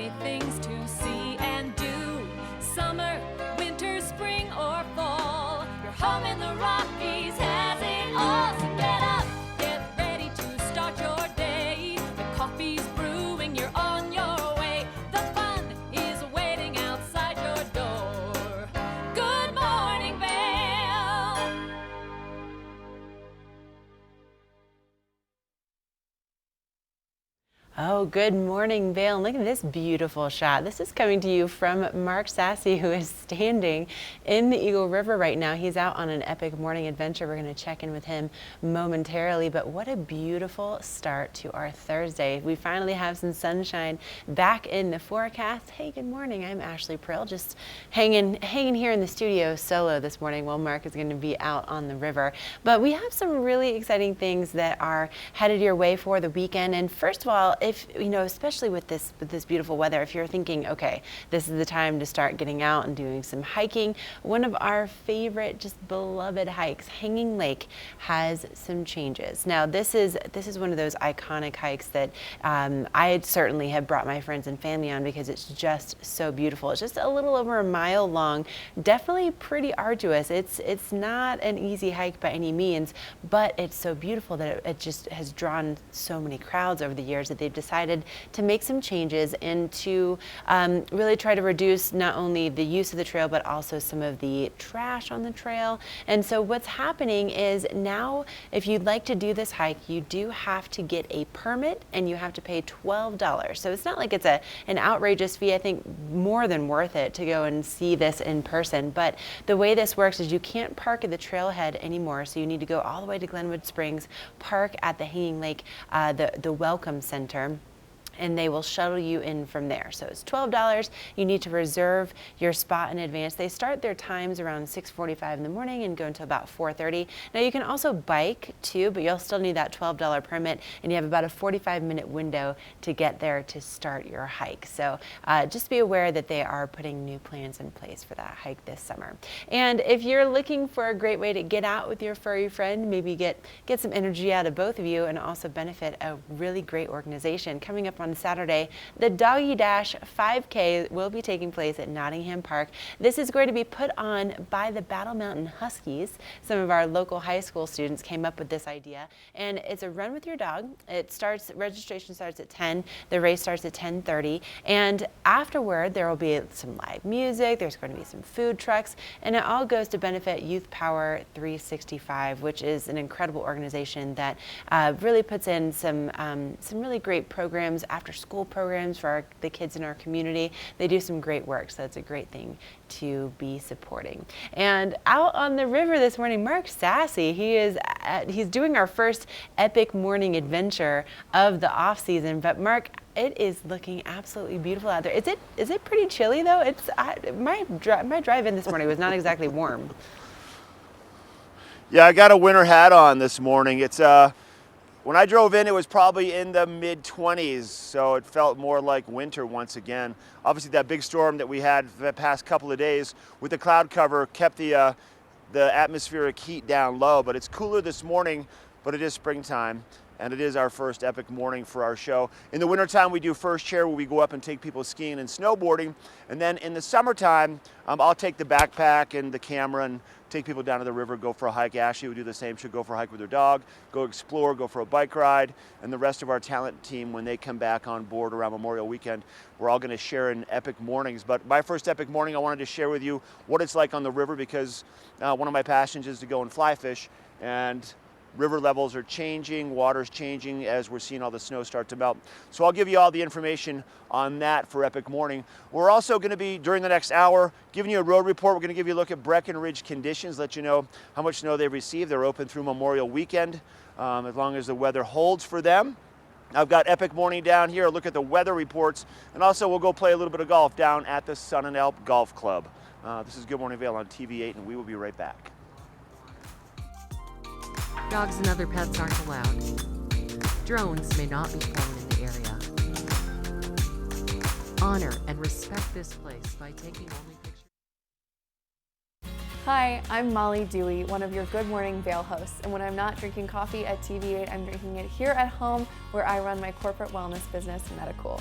many things to see and do. Summer, winter, spring, or fall. Your home in the Rockies has it all. So get up, get ready to start your day. The coffee's brewing, you're on your way. The fun is waiting outside your door. Good morning, Vail. Oh, good morning, Vail. Look at this beautiful shot. This is coming to you from Mark Sassy, who is standing in the Eagle River right now. He's out on an epic morning adventure. We're going to check in with him momentarily, but what a beautiful start to our Thursday. We finally have some sunshine back in the forecast. Hey, good morning. I'm Ashley Prill, just hanging here in the studio solo this morning while Mark is going to be out on the river. But we have some really exciting things that are headed your way for the weekend. And first of all, if you know, especially with this beautiful weather, if you're thinking, okay, this is the time to start getting out and doing some hiking, one of our favorite, just beloved hikes, Hanging Lake, has some changes. Now, this is one of those iconic hikes that I certainly have brought my friends and family on because it's just so beautiful. It's just a little over a mile long, definitely pretty arduous. It's not an easy hike by any means, but it's so beautiful that it just has drawn so many crowds over the years that they've decided to make some changes and to really try to reduce not only the use of the trail but also some of the trash on the trail. And so what's happening is now, if you'd like to do this hike, you do have to get a permit and you have to pay $12. So it's not like it's an outrageous fee. I think more than worth it to go and see this in person. But the way this works is you can't park at the trailhead anymore, so you need to go all the way to Glenwood Springs, park at the Hanging Lake, the Welcome Center, and they will shuttle you in from there. So it's $12. You need to reserve your spot in advance. They start their times around 6:45 in the morning and go until about 4:30. Now you can also bike too, but you'll still need that $12 permit, and you have about a 45-minute window to get there to start your hike. So just be aware that they are putting new plans in place for that hike this summer. And if you're looking for a great way to get out with your furry friend, maybe get some energy out of both of you and also benefit a really great organization, coming up on Saturday, the Doggy Dash 5K will be taking place at Nottingham Park. This is going to be put on by the Battle Mountain Huskies. Some of our local high school students came up with this idea, and it's a run with your dog. Registration starts at 10, the race starts at 10:30, and afterward there will be some live music, there's going to be some food trucks, and it all goes to benefit Youth Power 365, which is an incredible organization that really puts in some really great programs, after school programs for the kids in our community. They do some great work, so it's a great thing to be supporting. And out on the river this morning, Mark Sassy, he's doing our first epic morning adventure of the off season. But Mark, it is looking absolutely beautiful out there. Is it pretty chilly though? My drive in this morning was not exactly warm. Yeah, I got a winter hat on this morning. It's when I drove in, it was probably in the mid-20s, so it felt more like winter once again. Obviously, that big storm that we had the past couple of days with the cloud cover kept the atmospheric heat down low, but it's cooler this morning, but it is springtime, and it is our first epic morning for our show. In the wintertime, we do First Chair, where we go up and take people skiing and snowboarding, and then in the summertime, I'll take the backpack and the camera and take people down to the river, go for a hike. Ashley would do the same. She'll go for a hike with her dog, go explore, go for a bike ride. And the rest of our talent team, when they come back on board around Memorial Weekend, we're all going to share in epic mornings. But my first epic morning, I wanted to share with you what it's like on the river, because one of my passions is to go and fly fish. And river levels are changing, water's changing as we're seeing all the snow start to melt. So I'll give you all the information on that for Epic Morning. We're also going to be, during the next hour, giving you a road report. We're going to give you a look at Breckenridge conditions, let you know how much snow they've received. They're open through Memorial Weekend, as long as the weather holds for them. I've got Epic Morning down here, a look at the weather reports, and also we'll go play a little bit of golf down at the Sun and Elp Golf Club. This is Good Morning Vail on TV8, and we will be right back. Dogs and other pets aren't allowed. Drones may not be flown in the area. Honor and respect this place by taking only pictures. Hi, I'm Molly Dewey, one of your Good Morning Vail hosts, and when I'm not drinking coffee at TV8, I'm drinking it here at home where I run my corporate wellness business, Medicool.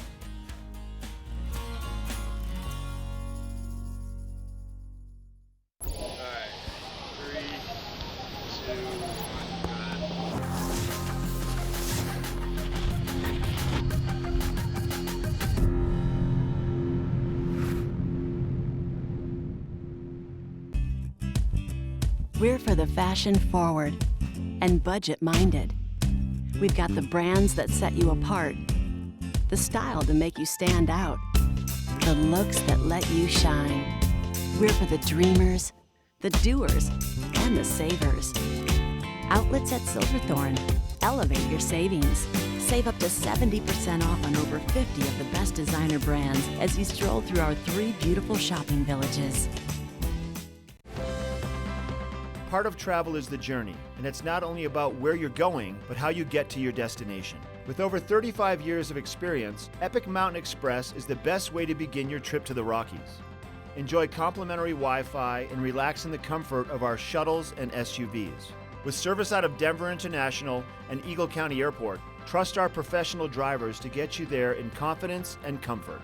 We're for the fashion forward and budget minded. We've got the brands that set you apart, the style to make you stand out, the looks that let you shine. We're for the dreamers, the doers, and the savers. Outlets at Silverthorne. Elevate your savings. Save up to 70% off on over 50 of the best designer brands as you stroll through our 3 beautiful shopping villages. Part of travel is the journey, and it's not only about where you're going, but how you get to your destination. With over 35 years of experience, Epic Mountain Express is the best way to begin your trip to the Rockies. Enjoy complimentary Wi-Fi and relax in the comfort of our shuttles and SUVs. With service out of Denver International and Eagle County Airport, trust our professional drivers to get you there in confidence and comfort.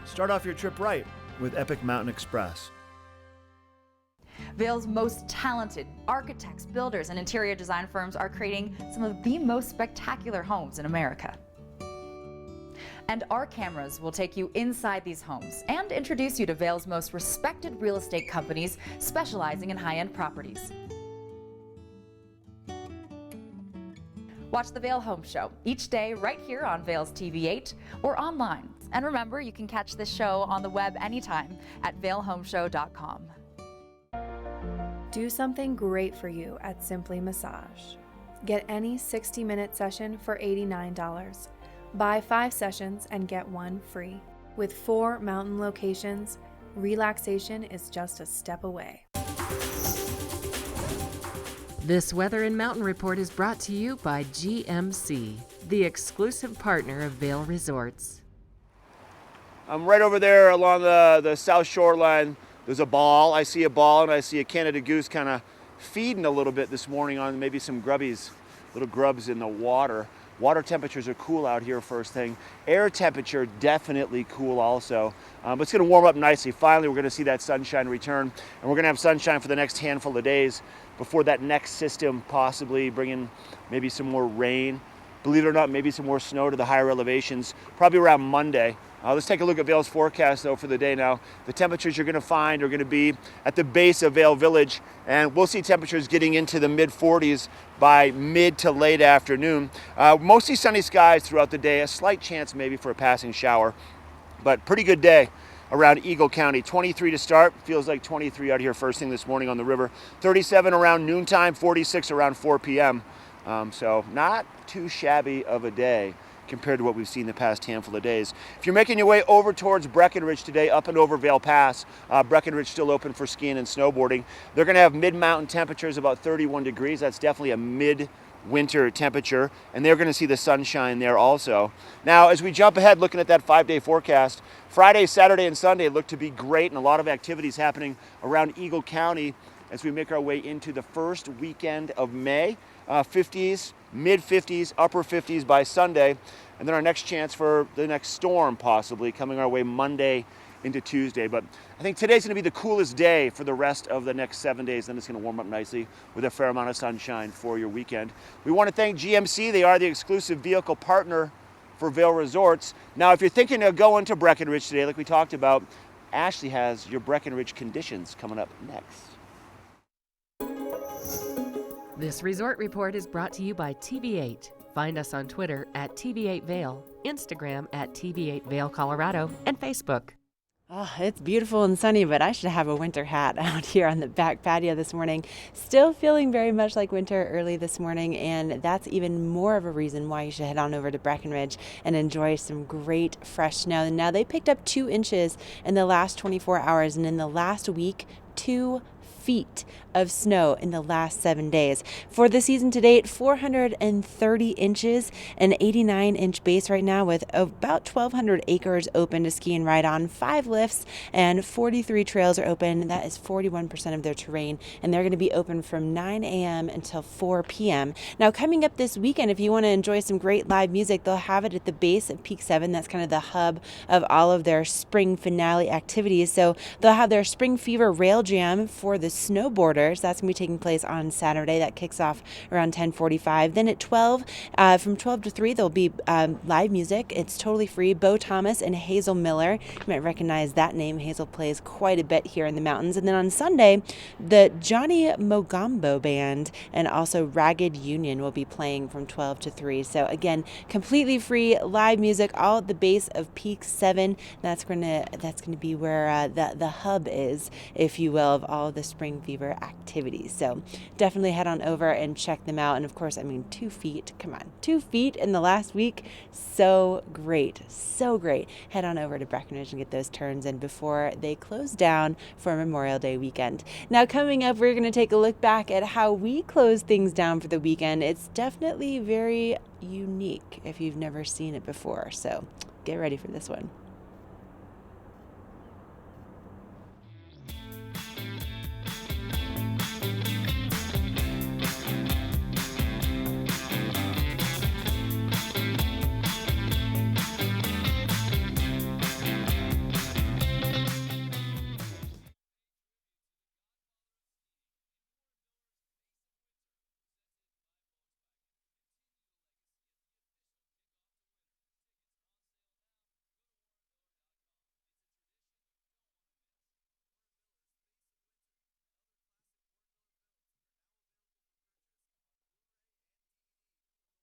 Start off your trip right with Epic Mountain Express. Vail's most talented architects, builders, and interior design firms are creating some of the most spectacular homes in America. And our cameras will take you inside these homes and introduce you to Vail's most respected real estate companies specializing in high-end properties. Watch the Vail Home Show each day right here on Vail's TV8 or online. And remember, you can catch this show on the web anytime at vailhomeshow.com. Do something great for you at Simply Massage. Get any 60-minute session for $89. Buy 5 sessions and get 1 free. With 4 mountain locations, relaxation is just a step away. This Weather and Mountain Report is brought to you by GMC, the exclusive partner of Vail Resorts. I'm right over there along the south shoreline. There's a ball. I see a ball and I see a Canada goose kind of feeding a little bit this morning on maybe some grubbies, little grubs in the water. Water temperatures are cool out here first thing. Air temperature definitely cool also. But it's going to warm up nicely. Finally, we're going to see that sunshine return. And we're going to have sunshine for the next handful of days before that next system possibly bringing maybe some more rain. Believe it or not, maybe some more snow to the higher elevations, probably around Monday. Let's take a look at Vail's forecast though for the day now. The temperatures you're going to find are going to be at the base of Vail Village, and we'll see temperatures getting into the mid 40s by mid to late afternoon. Mostly sunny skies throughout the day, a slight chance maybe for a passing shower, but pretty good day around Eagle County. 23 to start, feels like 23 out here first thing this morning on the river. 37 around noontime, 46 around 4 p.m. So not too shabby of a day compared to what we've seen the past handful of days. If you're making your way over towards Breckenridge today, up and over Vail Pass, Breckenridge still open for skiing and snowboarding. They're going to have mid-mountain temperatures about 31 degrees. That's definitely a mid-winter temperature, and they're going to see the sunshine there also. Now, as we jump ahead looking at that 5-day forecast, Friday, Saturday, and Sunday look to be great, and a lot of activities happening around Eagle County as we make our way into the first weekend of May. 50s, mid-50s, upper 50s by Sunday, and then our next chance for the next storm possibly coming our way Monday into Tuesday. But I think today's going to be the coolest day for the rest of the next 7 days. Then it's going to warm up nicely with a fair amount of sunshine for your weekend. We want to thank GMC. They are the exclusive vehicle partner for Vail Resorts. Now, if you're thinking of going to Breckenridge today, like we talked about, Ashley has your Breckenridge conditions coming up next. This resort report is brought to you by TV8. Find us on Twitter at TV8 Vail, Instagram at TV8 Vail, Colorado, and Facebook. Oh, it's beautiful and sunny, but I should have a winter hat out here on the back patio this morning. Still feeling very much like winter early this morning, and that's even more of a reason why you should head on over to Breckenridge and enjoy some great fresh snow. Now, they picked up 2 inches in the last 24 hours, and in the last week, 2 feet of snow in the last 7 days. For the season to date, 430 inches, an 89-inch base right now with about 1,200 acres open to ski and ride on, 5 lifts, and 43 trails are open. That is 41% of their terrain, and they're going to be open from 9 a.m. until 4 p.m. Now, coming up this weekend, if you want to enjoy some great live music, they'll have it at the base of Peak 7. That's kind of the hub of all of their spring finale activities. So they'll have their Spring Fever Rail Jam for the Snowboarder. So that's going to be taking place on Saturday. That kicks off around 10:45. Then at 12, from 12 to 3, there'll be live music. It's totally free. Bo Thomas and Hazel Miller. You might recognize that name. Hazel plays quite a bit here in the mountains. And then on Sunday, the Johnny Mogambo Band and also Ragged Union will be playing from 12 to 3. So again, completely free live music, all at the base of Peak 7. That's gonna be where the hub is, if you will, of all of the Spring Fever activities. So definitely head on over and check them out. And of course, I mean, 2 feet, come on, 2 feet in the last week. So great, so great. Head on over to Breckenridge and get those turns in before they close down for Memorial Day weekend. Now coming up, we're going to take a look back at how we close things down for the weekend. It's definitely very unique if you've never seen it before. So get ready for this one.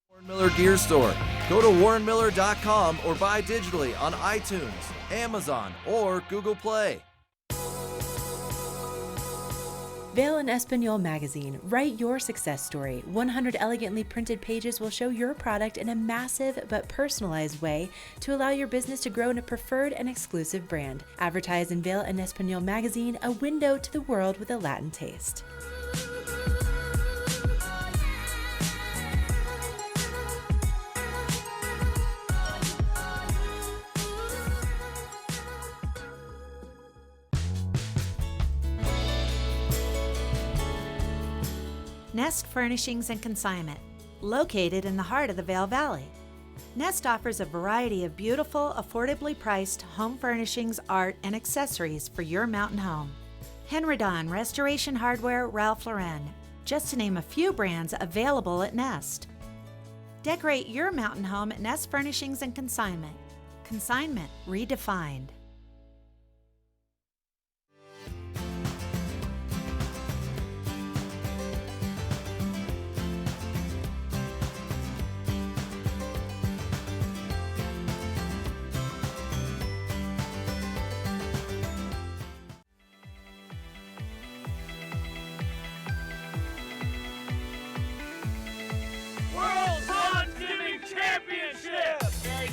Warren Miller Gear Store. Go to warrenmiller.com or buy digitally on iTunes, Amazon, or Google Play. Vail and Espanol magazine. Write your success story. 100 elegantly printed pages will show your product in a massive but personalized way to allow your business to grow in a preferred and exclusive brand. Advertise in Vail and Espanol magazine, a window to the world with a Latin taste. Nest Furnishings and Consignment, located in the heart of the Vail Valley. Nest offers a variety of beautiful, affordably priced home furnishings, art, and accessories for your mountain home. Henredon, Restoration Hardware, Ralph Lauren, just to name a few brands available at Nest. Decorate your mountain home at Nest Furnishings and Consignment. Consignment redefined.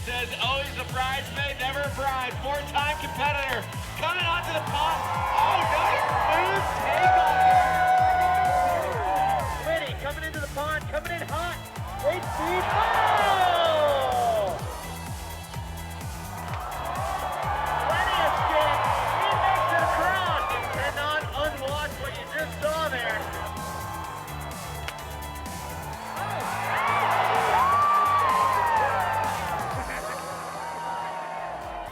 Says always a bridesmaid, never a bride. 4-time competitor coming onto the pond. Oh, nice smooth takeoff. Winnie coming into the pond, coming in hot. Great speed. Oh! Plenty of spin. He makes it across. You cannot unwatch what you just saw there.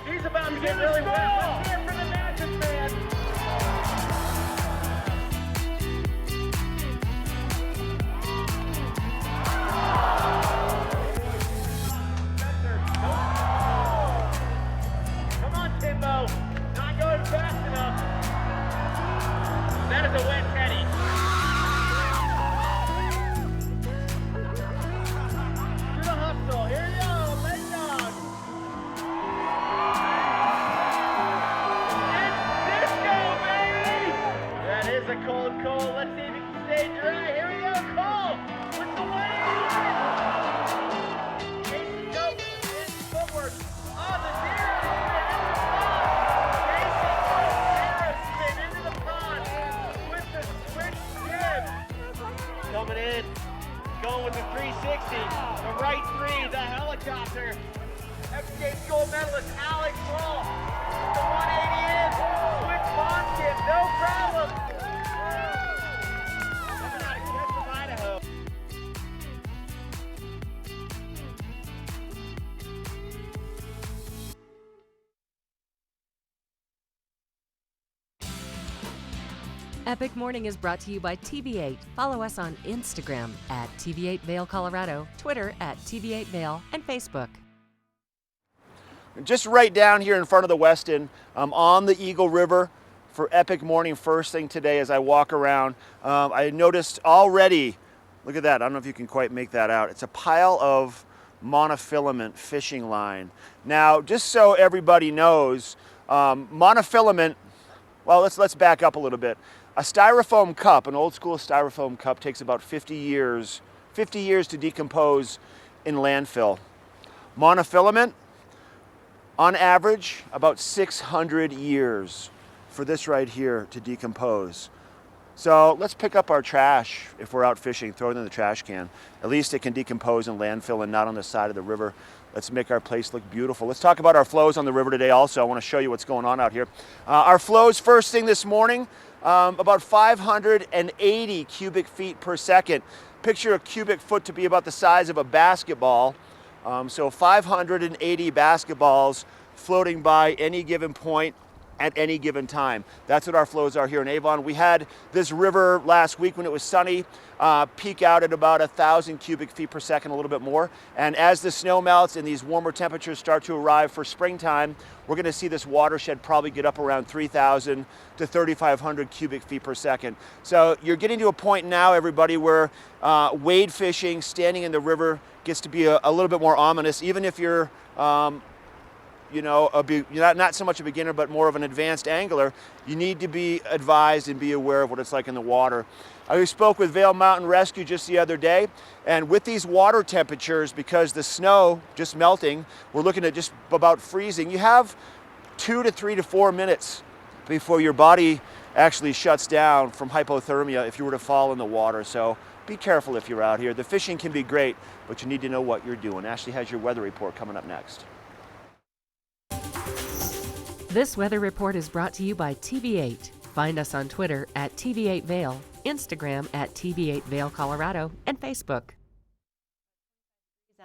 He's about to get really wet. Let's hear it for the Magic Man. Come on, Timbo. Not going fast enough. That is a wet Teddy. To the hustle. Here you go. Lay down. That is a cold Cole. Let's see if he can stay dry. Here we go, Cole with the 180. Casey goes with his footwork on the zero spin into the pond. Casey goes zero spin into the pond with the switch jib. Coming in, going with the 360, the right three, the helicopter. X Games gold medalist Alex Wall with the 180 in. Switch pond skip, no problem. Coming out of Ketchum, Idaho. Epic Morning is brought to you by TV8. Follow us on Instagram at TV8 Vail Colorado, Twitter at TV8 Vail, and Facebook. Just right down here in front of the Westin, on the Eagle River for Epic Morning first thing today as I walk around. I noticed already, look at that, I don't know if you can quite make that out. It's a pile of monofilament fishing line. Now, just so everybody knows, monofilament, well, let's back up a little bit. A styrofoam cup, an old school styrofoam cup, takes about 50 years to decompose in landfill. Monofilament, on average, about 600 years for this right here to decompose. So let's pick up our trash if we're out fishing, throw it in the trash can. At least it can decompose in landfill and not on the side of the river. Let's make our place look beautiful. Let's talk about our flows on the river today also. I want to show you what's going on out here. Our flows first thing this morning, about 580 cubic feet per second. Picture a cubic foot to be about the size of a basketball. So 580 basketballs floating by any given point at any given time. That's what our flows are here in Avon. We had this river last week when it was sunny peak out at about 1,000 cubic feet per second, a little bit more. And as the snow melts and these warmer temperatures start to arrive for springtime, we're going to see this watershed probably get up around 3,000 to 3,500 cubic feet per second. So you're getting to a point now, everybody, where wade fishing, standing in the river, gets to be a little bit more ominous, even if you're you know, not so much a beginner, but more of an advanced angler. You need to be advised and be aware of what it's like in the water. I spoke with Vail Mountain Rescue just the other day, and with these water temperatures, because the snow just melting, we're looking at just about freezing. You have 2 to 3 to 4 minutes before your body actually shuts down from hypothermia if you were to fall in the water. So be careful if you're out here. The fishing can be great, but you need to know what you're doing. Ashley has your weather report coming up next. This weather report is brought to you by TV8. Find us on Twitter at TV8 Vail, Instagram at TV8 Vail Colorado, and Facebook.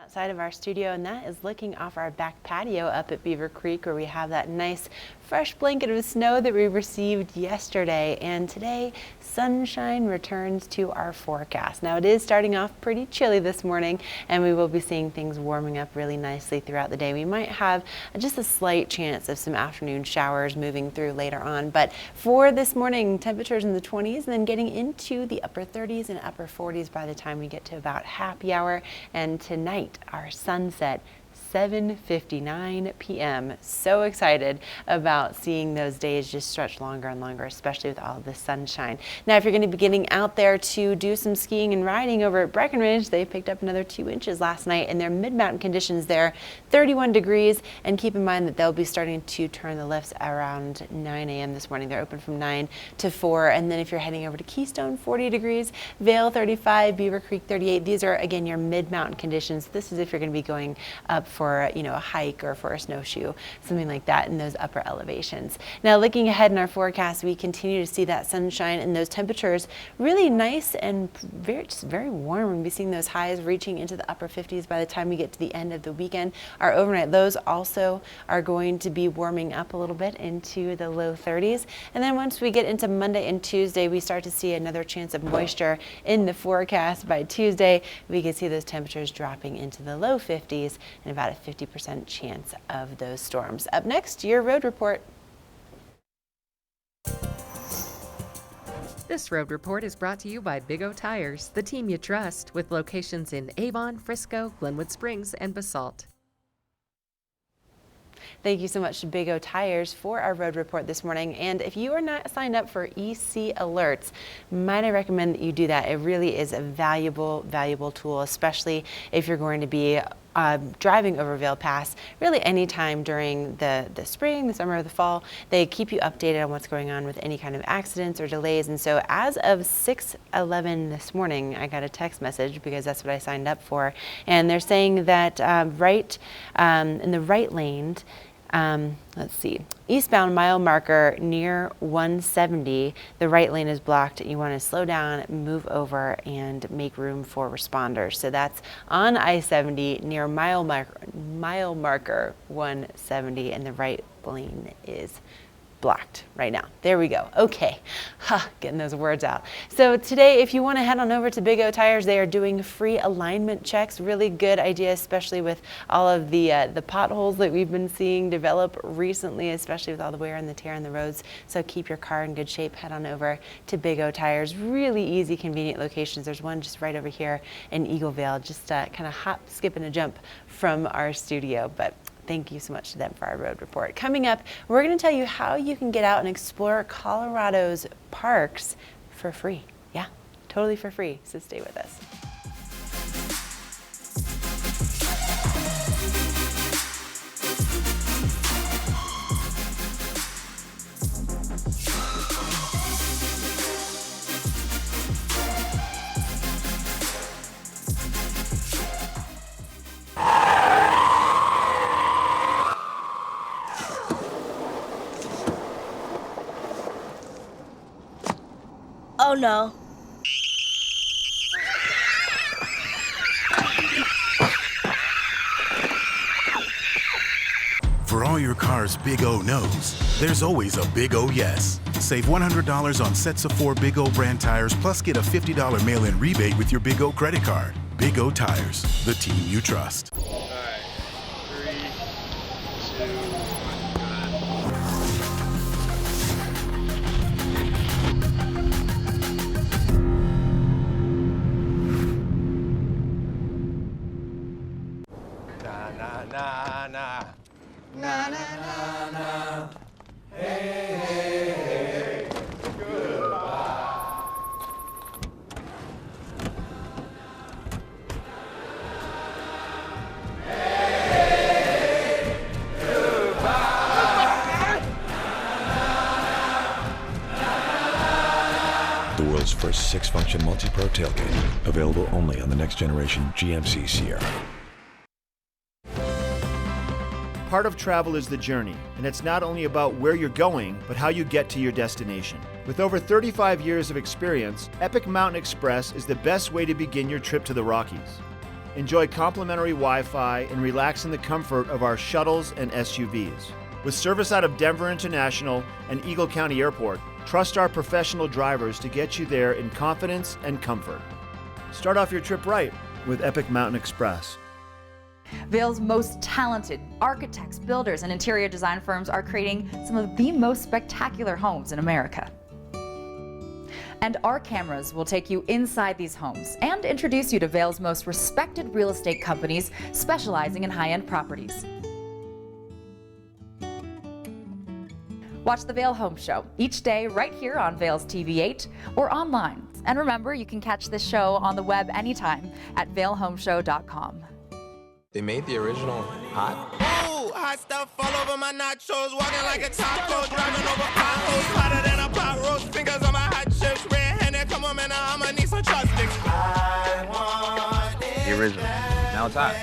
Outside of our studio, and that is looking off our back patio up at Beaver Creek, where we have that nice fresh blanket of snow that we received yesterday. And today, sunshine returns to our forecast. Now, it is starting off pretty chilly this morning, and we will be seeing things warming up really nicely throughout the day. We might have just a slight chance of some afternoon showers moving through later on, but for this morning, temperatures in the 20s and then getting into the upper 30s and upper 40s by the time we get to about happy hour. And tonight, our sunset, 7:59 p.m. So excited about seeing those days just stretch longer and longer, especially with all of the sunshine. Now, if you're going to be getting out there to do some skiing and riding over at Breckenridge, they picked up another 2 inches last night in their mid-mountain conditions there, 31 degrees. And keep in mind that they'll be starting to turn the lifts around 9 a.m. this morning. They're open from 9 to 4. And then if you're heading over to Keystone, 40 degrees, Vail 35, Beaver Creek 38. These are, again, your mid-mountain conditions. This is if you're going to be going up for, you know, a hike or for a snowshoe, something like that in those upper elevations. Now, looking ahead in our forecast, we continue to see that sunshine and those temperatures really nice and very warm. We'll be seeing those highs reaching into the upper 50s by the time we get to the end of the weekend. Our overnight lows also are going to be warming up a little bit into the low 30s. And then once we get into Monday and Tuesday, we start to see another chance of moisture in the forecast. By Tuesday, we can see those temperatures dropping into the low 50s and about a 50% chance of those storms. Up next, your road report. This road report is brought to you by Big O Tires, the team you trust, with locations in Avon, Frisco, Glenwood Springs, and Basalt. Thank you so much to Big O Tires for our road report this morning. And if you are not signed up for EC Alerts, might I recommend that you do that. It really is a valuable tool, especially if you're going to be driving over Vail Pass really anytime during the spring, the summer, or the fall. They keep you updated on what's going on with any kind of accidents or delays. And so as of 6:11 this morning, I got a text message because that's what I signed up for. And they're saying that in the right lane, let's see, eastbound mile marker near 170, the right lane is blocked. You want to slow down, move over, and make room for responders. So that's on I-70 near mile marker 170, and the right lane is blocked right now. There we go. Okay, getting those words out. So today, if you want to head on over to Big O Tires, they are doing free alignment checks. Really good idea, especially with all of the potholes that we've been seeing develop recently, especially with all the wear and the tear on the roads. So keep your car in good shape. Head on over to Big O Tires. Really easy, convenient locations. There's one just right over here in Eagle Vale, just kind of hop, skip, and a jump from our studio. But thank you so much to them for our road report. Coming up, we're going to tell you how you can get out and explore Colorado's parks for free. Yeah, totally for free, so stay with us. Oh no. For all your car's Big O no's, there's always a Big O yes. Save $100 on sets of 4 Big O brand tires, plus get a $50 mail-in rebate with your Big O credit card. Big O Tires, the team you trust. All right, 3, 2, 1. The world's first 6-function multi-pro tailgate, available only on the next generation GMC Sierra. Part of travel is the journey, and it's not only about where you're going, but how you get to your destination. With over 35 years of experience, Epic Mountain Express is the best way to begin your trip to the Rockies. Enjoy complimentary Wi-Fi and relax in the comfort of our shuttles and SUVs. With service out of Denver International and Eagle County Airport, trust our professional drivers to get you there in confidence and comfort. Start off your trip right with Epic Mountain Express. Vail's most talented architects, builders, and interior design firms are creating some of the most spectacular homes in America. And our cameras will take you inside these homes and introduce you to Vail's most respected real estate companies specializing in high-end properties. Watch the Vail Home Show each day right here on Vail's TV8 or online. And remember, you can catch this show on the web anytime at vailhomeshow.com. They made the original hot. Ooh, hot stuff all over my nachos, walking like a taco, driving over potholes, hotter than a pot roast, fingers on my hot chips, red-handed, come on man, I'ma need some chopsticks. I want it. The original. Now it's hot.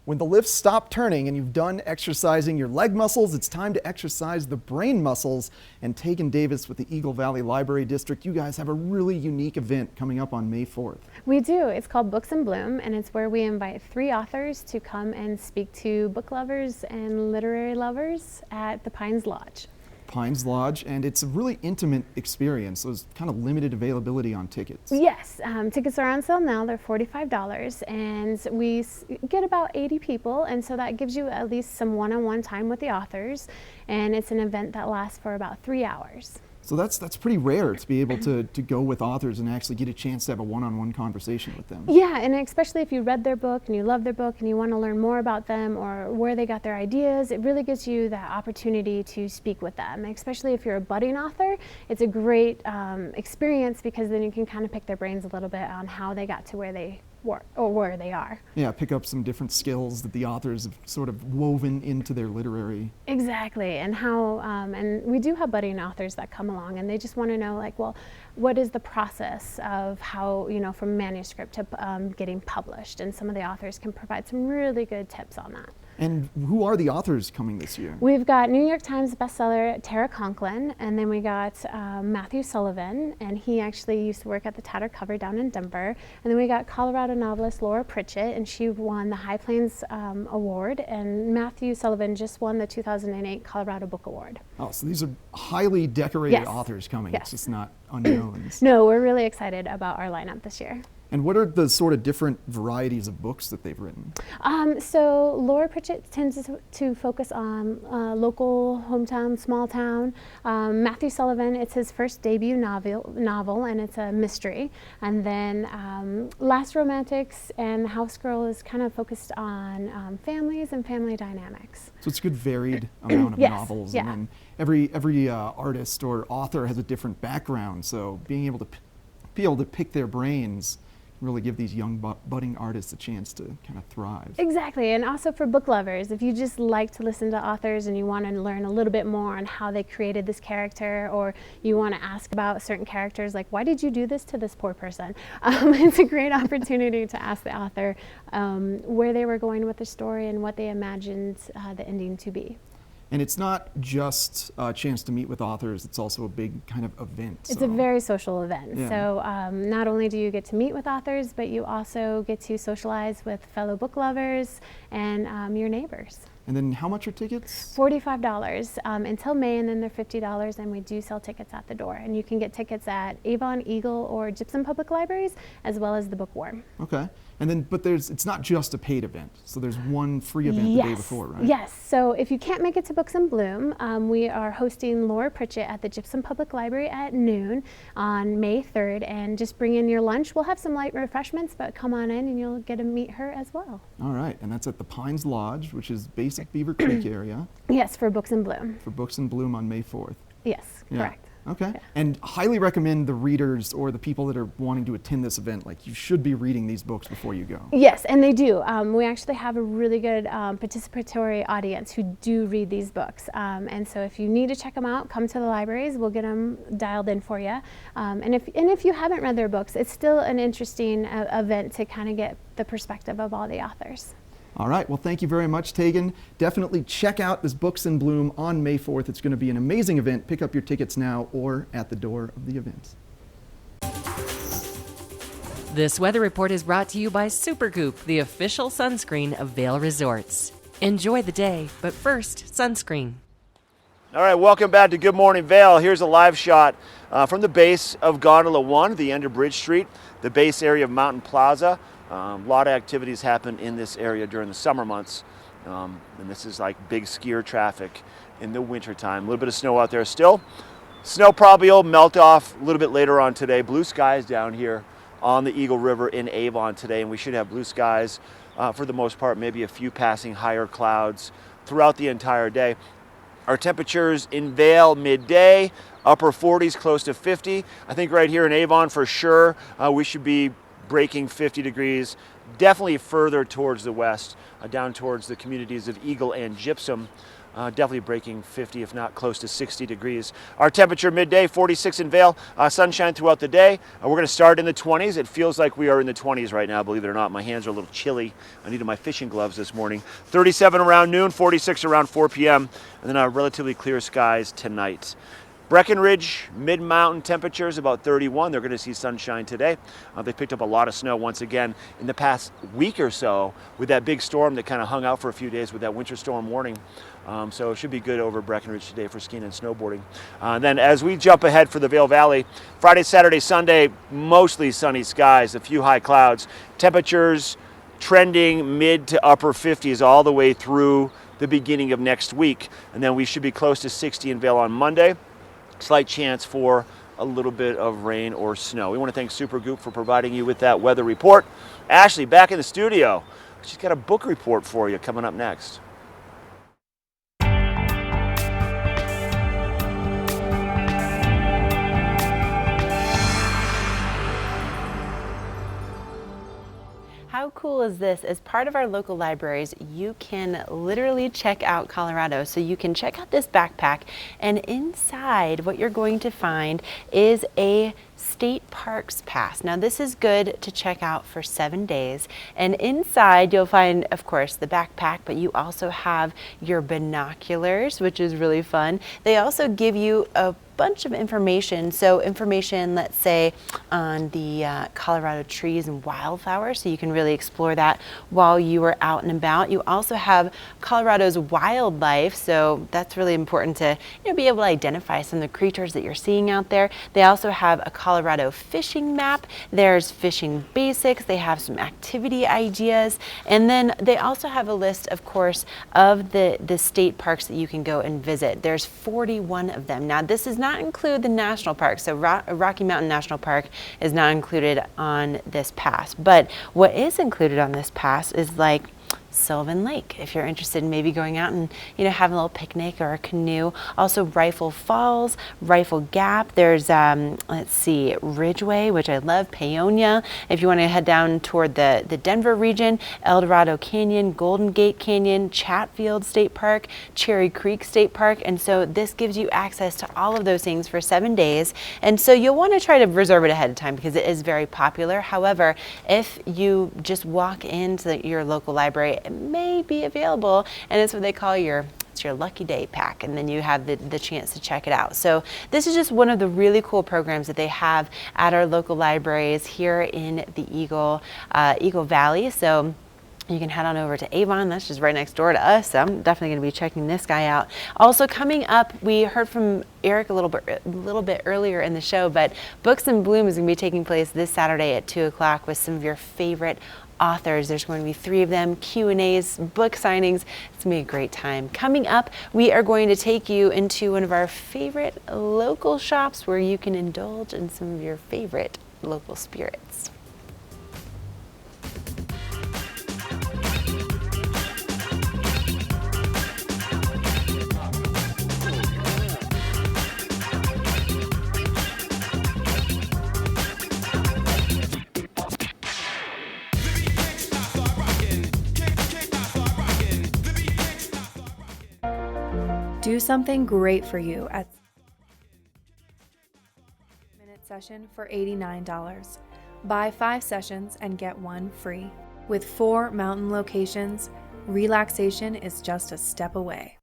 When the lifts stop turning and you've done exercising your leg muscles, it's time to exercise the brain muscles. And Tegan Davis with the Eagle Valley Library District, you guys have a really unique event coming up on May 4th. We do. It's called Books in Bloom, and it's where we invite 3 authors to come and speak to book lovers and literary lovers at the Pines Lodge. Pines Lodge, and it's a really intimate experience. So there's kind of limited availability on tickets. Yes, tickets are on sale now. They're $45, and we get about 80 people, and so that gives you at least some one-on-one time with the authors, and it's an event that lasts for about 3 hours. So that's pretty rare to be able to go with authors and actually get a chance to have a one-on-one conversation with them. Yeah, and especially if you read their book and you love their book and you want to learn more about them or where they got their ideas, it really gives you that opportunity to speak with them. Especially if you're a budding author, it's a great experience because then you can kind of pick their brains a little bit on how they got to where they were or where they are. Yeah, pick up some different skills that the authors have sort of woven into their literary. Exactly, and how, and we do have budding authors that come along and they just want to know, like, well, what is the process of how, you know, from manuscript to getting published, and some of the authors can provide some really good tips on that. And who are the authors coming this year? We've got New York Times bestseller Tara Conklin, and then we got Matthew Sullivan, and he actually used to work at the Tattered Cover down in Denver. And then we got Colorado novelist Laura Pritchett, and she won the High Plains Award, and Matthew Sullivan just won the 2008 Colorado Book Award. Oh, so these are highly decorated Yes. authors coming. Yes. It's just not unknowns. No, we're really excited about our lineup this year. And what are the sort of different varieties of books that they've written? So Laura Pritchett tends to focus on local, hometown, small town. Matthew Sullivan, it's his first debut novel, and it's a mystery. And then Last Romantics and House Girl is kind of focused on families and family dynamics. So it's a good varied amount of Yes, novels. yeah. And then every artist or author has a different background. So being able to pick their brains, really give these young budding artists a chance to kind of thrive. Exactly, and also for book lovers, if you just like to listen to authors and you want to learn a little bit more on how they created this character, or you want to ask about certain characters, like why did you do this to this poor person? It's a great opportunity to ask the author where they were going with the story and what they imagined the ending to be. And it's not just a chance to meet with authors, it's also a big kind of event. It's a very social event. Yeah. So not only do you get to meet with authors, but you also get to socialize with fellow book lovers and your neighbors. And then how much are tickets? $45 until May, and then they're $50, and we do sell tickets at the door. And you can get tickets at Avon, Eagle, or Gypsum Public Libraries, as well as the Bookworm. Okay. And then, but it's not just a paid event. So there's one free event the day before, right? Yes. So if you can't make it to Books in Bloom, we are hosting Laura Pritchett at the Gypsum Public Library at noon on May 3rd, and just bring in your lunch. We'll have some light refreshments, but come on in and you'll get to meet her as well. All right. And that's at the Pines Lodge, which is basic Beaver Creek area. Yes, for Books in Bloom. For Books in Bloom on May 4th. Yes, Yeah. correct. Okay. And highly recommend the readers or the people that are wanting to attend this event, like you should be reading these books before you go. Yes, and they do. We actually have a really good participatory audience who do read these books. And so if you need to check them out, come to the libraries. We'll get them dialed in for you. And if you haven't read their books, it's still an interesting event to kind of get the perspective of all the authors. All right. Well, thank you very much, Tegan. Definitely check out this Books in Bloom on May 4th. It's going to be an amazing event. Pick up your tickets now or at the door of the event. This weather report is brought to you by Supergoop, the official sunscreen of Vail Resorts. Enjoy the day, but first, sunscreen. All right, welcome back to Good Morning Vail. Here's a live shot from the base of Gondola 1, the end of Bridge Street, the base area of Mountain Plaza. A lot of activities happen in this area during the summer months, and this is like big skier traffic in the wintertime. A little bit of snow out there still. Snow probably will melt off a little bit later on today. Blue skies down here on the Eagle River in Avon today, and we should have blue skies for the most part, maybe a few passing higher clouds throughout the entire day. Our temperatures in Vail midday, upper 40s, close to 50. I think right here in Avon for sure, we should be breaking 50 degrees, definitely further towards the west, down towards the communities of Eagle and Gypsum, definitely breaking 50, if not close to 60 degrees. Our temperature midday, 46 in Vail, sunshine throughout the day. We're going to start in the 20s. It feels like we are in the 20s right now, believe it or not. My hands are a little chilly. I needed my fishing gloves this morning. 37 around noon, 46 around 4 p.m., and then relatively clear skies tonight. Breckenridge, mid-mountain temperatures about 31. They're going to see sunshine today. They picked up a lot of snow once again in the past week or so with that big storm that kind of hung out for a few days with that winter storm warning. So it should be good over Breckenridge today for skiing and snowboarding. Then as we jump ahead for the Vail Valley, Friday, Saturday, Sunday, mostly sunny skies, a few high clouds. Temperatures trending mid to upper 50s all the way through the beginning of next week. And then we should be close to 60 in Vail on Monday. Slight chance for a little bit of rain or snow. We want to thank Supergoop for providing you with that weather report. Ashley, back in the studio. She's got a book report for you coming up next. How cool cool is this? As part of our local libraries, you can literally check out Colorado. So you can check out this backpack, and inside what you're going to find is a state parks pass. Now this is good to check out for 7 days, and inside you'll find, of course, the backpack, but you also have your binoculars, which is really fun. They also give you a bunch of information. So information, let's say, on the Colorado trees and wildflowers, so you can really explore that while you are out and about. You also have Colorado's wildlife, so that's really important to be able to identify some of the creatures that you're seeing out there. They also have a Colorado fishing map. There's fishing basics. They have some activity ideas, and then they also have a list, of course, of the state parks that you can go and visit. There's 41 of them. Now this is not include the national park, so Rocky Mountain National Park is not included on this pass, but what is included on this pass is like Sylvan Lake, if you're interested in maybe going out and having a little picnic or a canoe. Also Rifle Falls, Rifle Gap. There's let's see, Ridgeway, which I love, Paonia. If you want to head down toward the Denver region, El Dorado Canyon, Golden Gate Canyon, Chatfield State Park, Cherry Creek State Park, and so this gives you access to all of those things for 7 days. And so you'll want to try to reserve it ahead of time because it is very popular. However, if you just walk into your local library, it may be available, and it's what they call your lucky day pack, and then you have the chance to check it out. So this is just one of the really cool programs that they have at our local libraries here in the Eagle Valley. So you can head on over to Avon. That's just right next door to us. So I'm definitely going to be checking this guy out. Also coming up, we heard from Eric a little bit earlier in the show, but Books in Bloom is going to be taking place this Saturday at 2 o'clock with some of your favorite authors. There's going to be 3 of them, Q&As, book signings. It's going to be a great time. Coming up, we are going to take you into one of our favorite local shops where you can indulge in some of your favorite local spirits. Do something great for you at minute session for $89. Buy 5 sessions and get 1 free. With 4 mountain locations, relaxation is just a step away.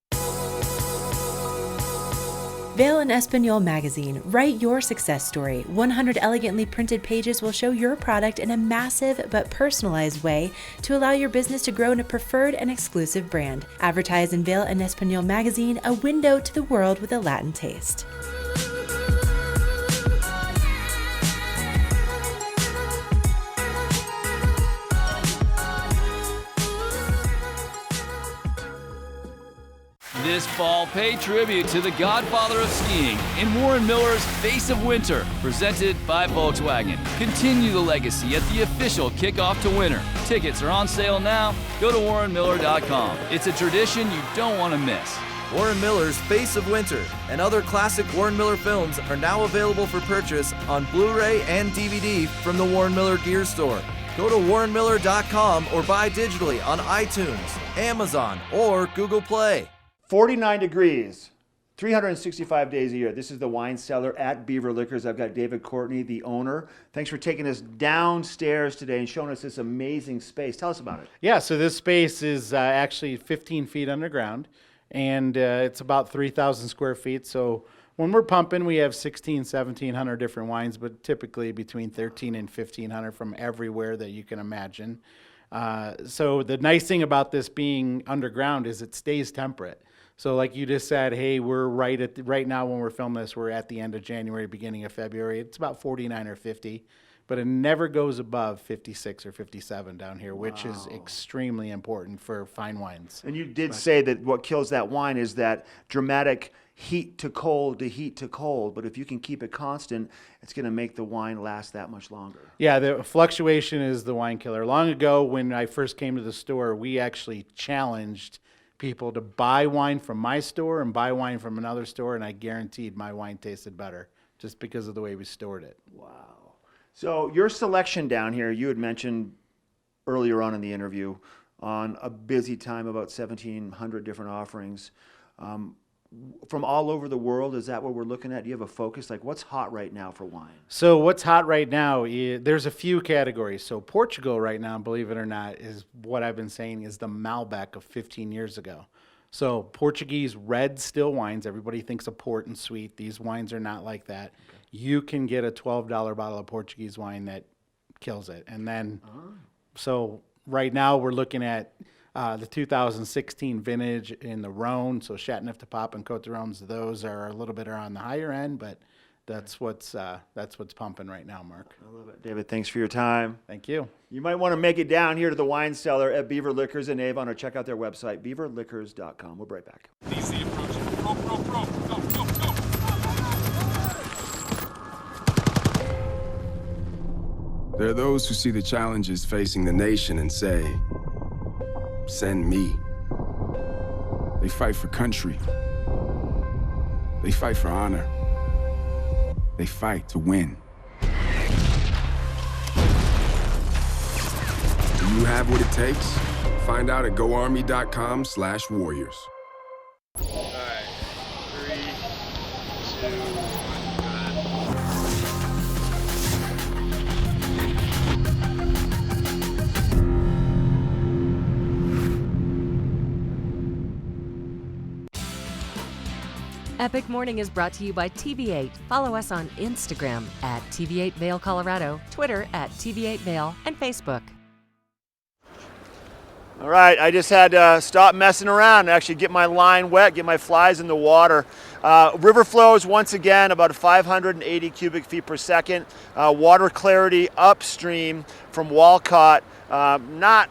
Vail and Espanol magazine. Write your success story. 100 elegantly printed pages will show your product in a massive but personalized way to allow your business to grow in a preferred and exclusive brand. Advertise in Vail and Espanol magazine, a window to the world with a Latin taste. This fall, pay tribute to the godfather of skiing in Warren Miller's Face of Winter, presented by Volkswagen. Continue the legacy at the official kickoff to winter. Tickets are on sale now. Go to warrenmiller.com. It's a tradition you don't want to miss. Warren Miller's Face of Winter and other classic Warren Miller films are now available for purchase on Blu-ray and DVD from the Warren Miller Gear Store. Go to warrenmiller.com or buy digitally on iTunes, Amazon, or Google Play. 49 degrees, 365 days a year. This is the wine cellar at Beaver Liquors. I've got David Courtney, the owner. Thanks for taking us downstairs today and showing us this amazing space. Tell us about it. Yeah, so this space is actually 15 feet underground, and it's about 3,000 square feet. So when we're pumping, we have 1,700 different wines, but typically between 1,300 and 1,500 from everywhere that you can imagine. So the nice thing about this being underground is it stays temperate. So like you just said, hey, we're right now when we're filming this, we're at the end of January, beginning of February. It's about 49 or 50, but it never goes above 56 or 57 down here, which is extremely important for fine wines. And you did say that what kills that wine is that dramatic heat to cold to heat to cold, but if you can keep it constant, it's going to make the wine last that much longer. Yeah, the fluctuation is the wine killer. Long ago, when I first came to the store, we actually challenged people to buy wine from my store and buy wine from another store, and I guaranteed my wine tasted better just because of the way we stored it. Wow. So your selection down here, you had mentioned earlier on in the interview, on a busy time, about 1,700 different offerings. From all over the world, is that what we're looking at? Do you have a focus? Like, what's hot right now for wine? So what's hot right now, there's a few categories. So Portugal right now, believe it or not, is what I've been saying is the Malbec of 15 years ago. So Portuguese red still wines, everybody thinks of port and sweet. These wines are not like that. Okay. You can get a $12 bottle of Portuguese wine that kills it. And then, so right now we're looking at the 2016 vintage in the Rhone, so Châteauneuf-du-Pape and Côte d'Arones, those are a little bit on the higher end, but that's what's pumping right now, Mark. I love it. David, thanks for your time. Thank you. You might want to make it down here to the wine cellar at Beaver Liquors in Avon, or check out their website, beaverliquors.com. We'll be right back. Easy approaching. Go, go, go, go, go, go. There are those who see the challenges facing the nation and say, send me. They fight for country. They fight for honor. They fight to win. Do you have what it takes? Find out at goarmy.com/warriors. All right, 3, 2, 1. Epic Morning is brought to you by TV8. Follow us on Instagram at TV8 Vail Colorado, Twitter at TV8 Vail, and Facebook. All right, I just had to stop messing around and actually get my line wet, get my flies in the water. River flows once again about 580 cubic feet per second. Water clarity upstream from Walcott, not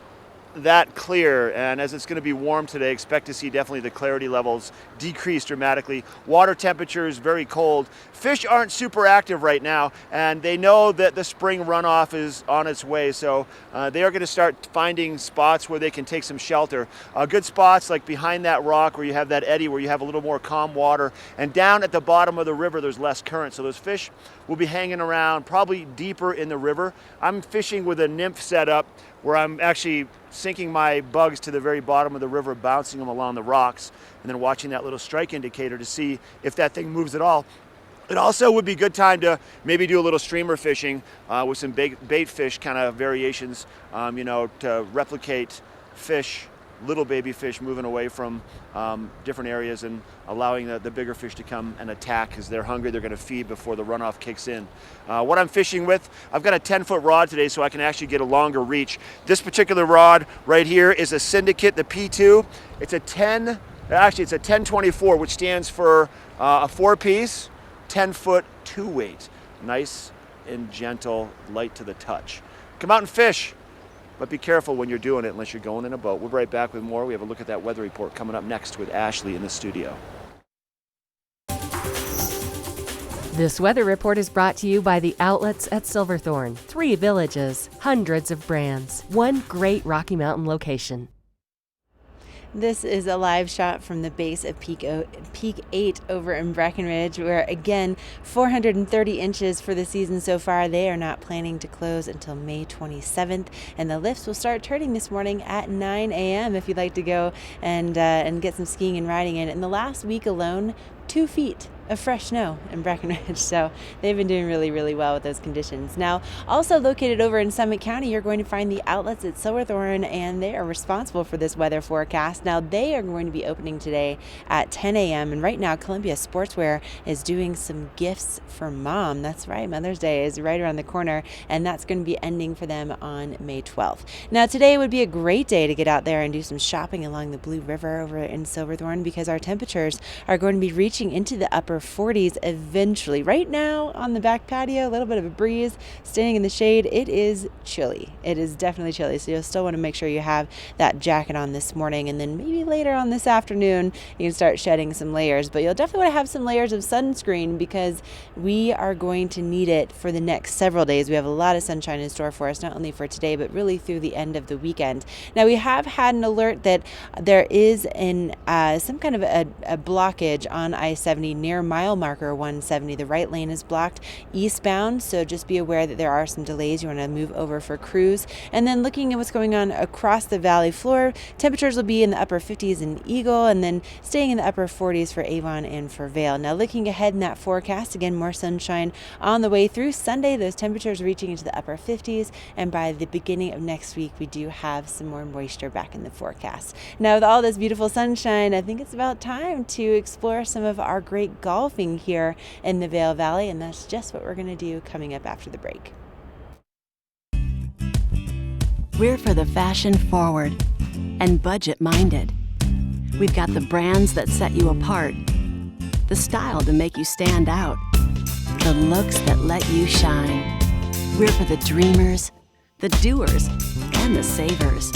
that clear, and as it's going to be warm today, expect to see definitely the clarity levels decrease dramatically. Water temperature is very cold. Fish aren't super active right now, and they know that the spring runoff is on its way, so they are going to start finding spots where they can take some shelter. Good spots like behind that rock where you have that eddy, where you have a little more calm water, and down at the bottom of the river there's less current, so those fish will be hanging around probably deeper in the river. I'm fishing with a nymph setup where I'm actually sinking my bugs to the very bottom of the river, bouncing them along the rocks, and then watching that little strike indicator to see if that thing moves at all. It also would be a good time to maybe do a little streamer fishing with some bait fish kind of variations, to replicate fish, little baby fish moving away from different areas and allowing the bigger fish to come and attack because they're hungry. They're going to feed before the runoff kicks in. What I'm fishing with, I've got a 10-foot rod today so I can actually get a longer reach. This particular rod right here is a Syndicate, the P2. It's a 1024, which stands for a 4-piece, 10-foot 2-weight. Nice and gentle, light to the touch. Come out and fish. But be careful when you're doing it unless you're going in a boat. We'll be right back with more. We have a look at that weather report coming up next with Ashley in the studio. This weather report is brought to you by the outlets at Silverthorne. 3 villages, hundreds of brands, 1 great Rocky Mountain location. This is a live shot from the base of Peak 8 over in Breckenridge, where again 430 inches for the season so far. They are not planning to close until May 27th, and the lifts will start turning this morning at 9 a.m. if you'd like to go and get some skiing and riding in. In the last week alone, 2 feet of fresh snow in Breckenridge, so they've been doing really, really well with those conditions. Now, also located over in Summit County, you're going to find the outlets at Silverthorne, and they are responsible for this weather forecast. Now, they are going to be opening today at 10 a.m., and right now, Columbia Sportswear is doing some gifts for mom. That's right, Mother's Day is right around the corner, and that's going to be ending for them on May 12th. Now, today would be a great day to get out there and do some shopping along the Blue River over in Silverthorne, because our temperatures are going to be reaching into the upper 40s eventually. Right now on the back patio, a little bit of a breeze, standing in the shade, it is chilly. It is definitely chilly, so you'll still want to make sure you have that jacket on this morning, and then maybe later on this afternoon you can start shedding some layers, but you'll definitely want to have some layers of sunscreen because we are going to need it for the next several days. We have a lot of sunshine in store for us, not only for today but really through the end of the weekend. Now, we have had an alert that there is some kind of a blockage on I-70 near mile marker 170. The right lane is blocked eastbound, so just be aware that there are some delays. You want to move over for crews. And then looking at what's going on across the valley floor, temperatures will be in the upper 50s in Eagle and then staying in the upper 40s for Avon and for Vail. Now looking ahead in that forecast, again, more sunshine on the way through Sunday, those temperatures reaching into the upper 50s, and by the beginning of next week, we do have some more moisture back in the forecast. Now with all this beautiful sunshine, I think it's about time to explore some of our great golfing here in the Vail Valley, and that's just what we're going to do coming up after the break. We're for the fashion forward and budget minded. We've got the brands that set you apart, the style to make you stand out, the looks that let you shine. We're for the dreamers, the doers, and the savers.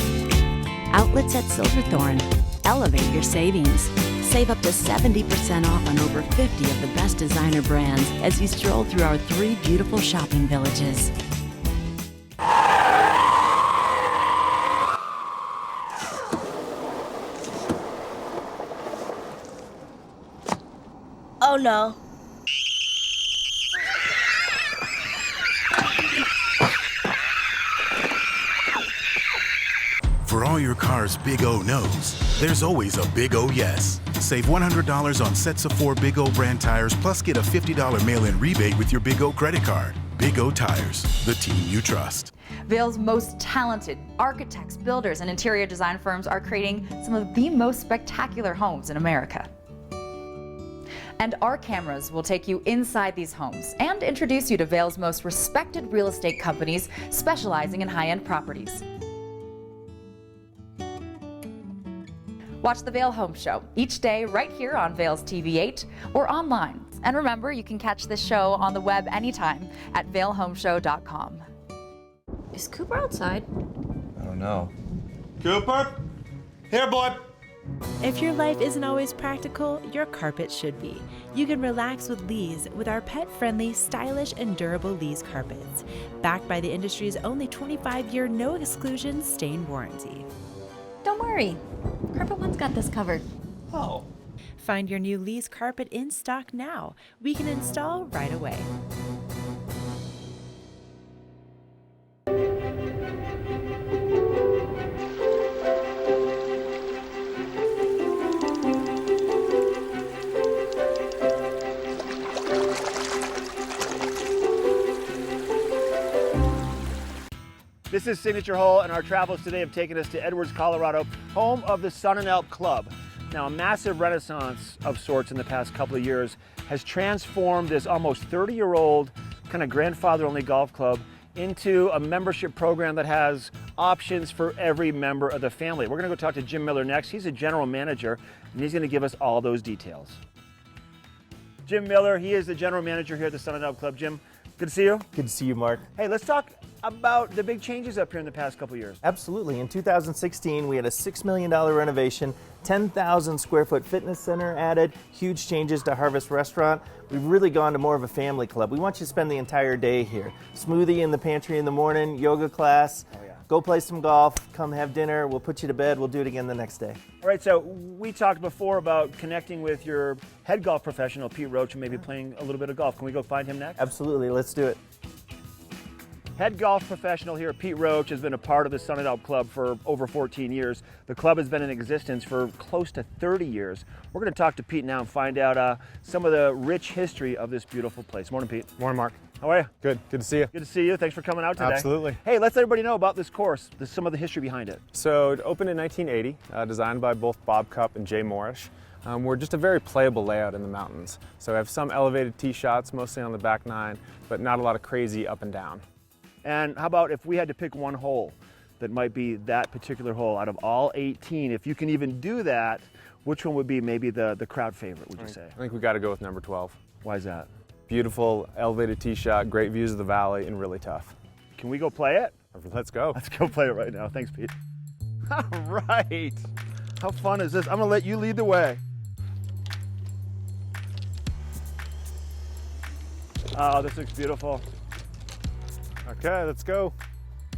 Outlets at Silverthorne. Elevate your savings. Save up to 70% off on over 50 of the best designer brands as you stroll through our 3 beautiful shopping villages. Oh no. For all your car's big O no's, there's always a big O yes. Save $100 on sets of 4 Big O brand tires, plus get a $50 mail-in rebate with your Big O credit card. Big O Tires, the team you trust. Vail's most talented architects, builders, and interior design firms are creating some of the most spectacular homes in America. And our cameras will take you inside these homes and introduce you to Vail's most respected real estate companies specializing in high-end properties. Watch the Vail Home Show each day right here on Vail's TV8 or online. And remember, you can catch this show on the web anytime at vailhomeshow.com. Is Cooper outside? I don't know. Cooper? Here, boy. If your life isn't always practical, your carpet should be. You can relax with Lee's with our pet-friendly, stylish, and durable Lee's carpets. Backed by the industry's only 25-year no-exclusion stain warranty. Don't worry. Carpet One's got this covered. Oh. Find your new Lee's carpet in stock now. We can install right away. This is Signature Hole, and our travels today have taken us to Edwards, Colorado, home of the Sun and Elk Club. Now, a massive renaissance of sorts in the past couple of years has transformed this almost 30-year-old kind of grandfather-only golf club into a membership program that has options for every member of the family. We're going to go talk to Jim Miller next. He's a general manager, and he's going to give us all those details. Jim Miller, he is the general manager here at the Sun and Elk Club. Jim, good to see you. Good to see you, Mark. Hey, let's talk about the big changes up here in the past couple years. Absolutely. In 2016, we had a $6 million renovation, 10,000 square foot fitness center added, huge changes to Harvest Restaurant. We've really gone to more of a family club. We want you to spend the entire day here. Smoothie in the pantry in the morning, yoga class, go play some golf, come have dinner, we'll put you to bed, we'll do it again the next day. All right, so we talked before about connecting with your head golf professional, Pete Roach, and maybe playing a little bit of golf. Can we go find him next? Absolutely, let's do it. Head golf professional here, Pete Roach, has been a part of the Sun and Elk Club for over 14 years. The club has been in existence for close to 30 years. We're going to talk to Pete now and find out some of the rich history of this beautiful place. Morning, Pete. Morning, Mark. How are you? Good to see you. Good to see you. Thanks for coming out today. Absolutely. Hey, let's let everybody know about this course, some of the history behind it. So it opened in 1980, designed by both Bob Cupp and Jay Morrish. We're just a very playable layout in the mountains. So we have some elevated tee shots, mostly on the back nine, but not a lot of crazy up and down. And how about if we had to pick one hole that might be that particular hole out of all 18, if you can even do that, which one would be maybe the crowd favorite, would you say? I think we got to go with number 12. Why is that? Beautiful, elevated tee shot, great views of the valley, and really tough. Can we go play it? Let's go. Let's go play it right now. Thanks, Pete. All right. How fun is this? I'm going to let you lead the way. Oh, this looks beautiful. Okay, let's go.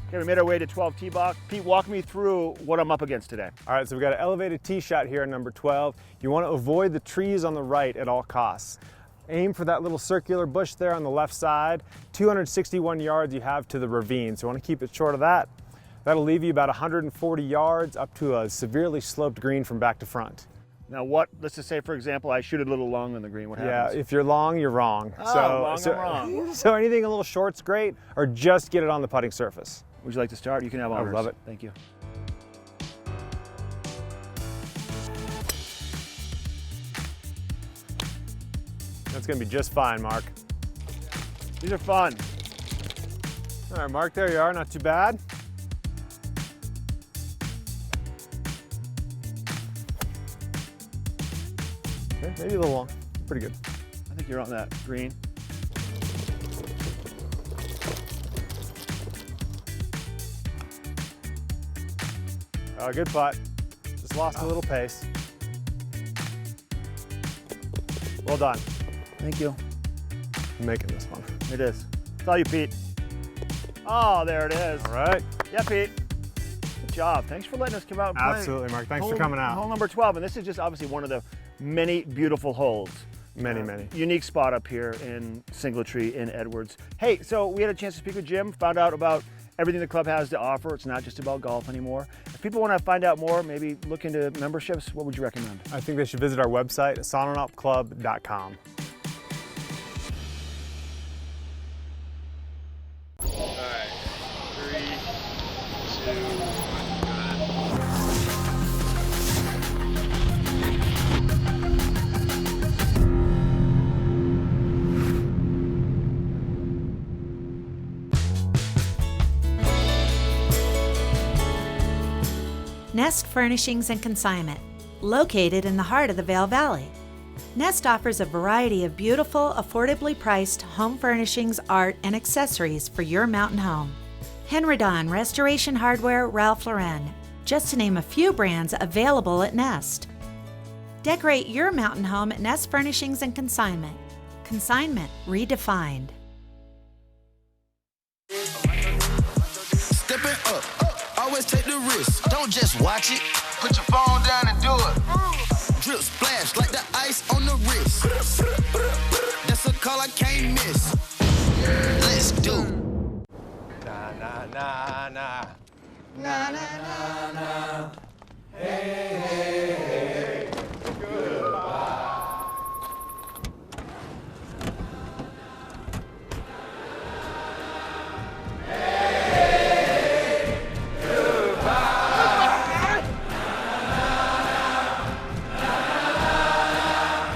Okay, we made our way to 12 tee box. Pete, walk me through what I'm up against today. All right, so we've got an elevated tee shot here at number 12. You want to avoid the trees on the right at all costs. Aim for that little circular bush there on the left side. 261 yards you have to the ravine, so you want to keep it short of that. That'll leave you about 140 yards up to a severely sloped green from back to front. Now let's just say, for example, I shoot it a little long on the green. What happens? Yeah, if you're long, you're wrong. Oh, I'm wrong. So anything a little short's great, or just get it on the putting surface. Would you like to start? You can have honors. I would love it. Thank you. That's gonna be just fine, Mark. These are fun. All right, Mark, there you are, not too bad. Okay, maybe a little long, pretty good. I think you're on that green. Good putt. Just lost a little pace. Well done. Thank you. I'm making this one. It is. It's all you, Pete. Oh, there it is. All right. Yeah, Pete. Good job. Thanks for letting us come out and play. Absolutely, Mark. Thanks for coming out. Hole number 12, and this is just obviously one of the many beautiful holes. Many. Unique spot up here in Singletree in Edwards. Hey, so we had a chance to speak with Jim, found out about everything the club has to offer. It's not just about golf anymore. If people want to find out more, maybe look into memberships, what would you recommend? I think they should visit our website, sonanopclub.com. All right, 3, 2, 1. Nest Furnishings and Consignment, located in the heart of the Vail Valley. Nest offers a variety of beautiful, affordably priced home furnishings, art, and accessories for your mountain home. Henredon, Restoration Hardware, Ralph Lauren, just to name a few brands available at Nest. Decorate your mountain home at Nest Furnishings and Consignment. Consignment redefined. Stepping up, always take the risk. Don't just watch it. Put your phone down and do it. Drip splash like the ice on the wrist. That's a call I can't miss. Let's do. Nah, nah, nah, nah. Na na na na. Hey, hey, hey. Goodbye.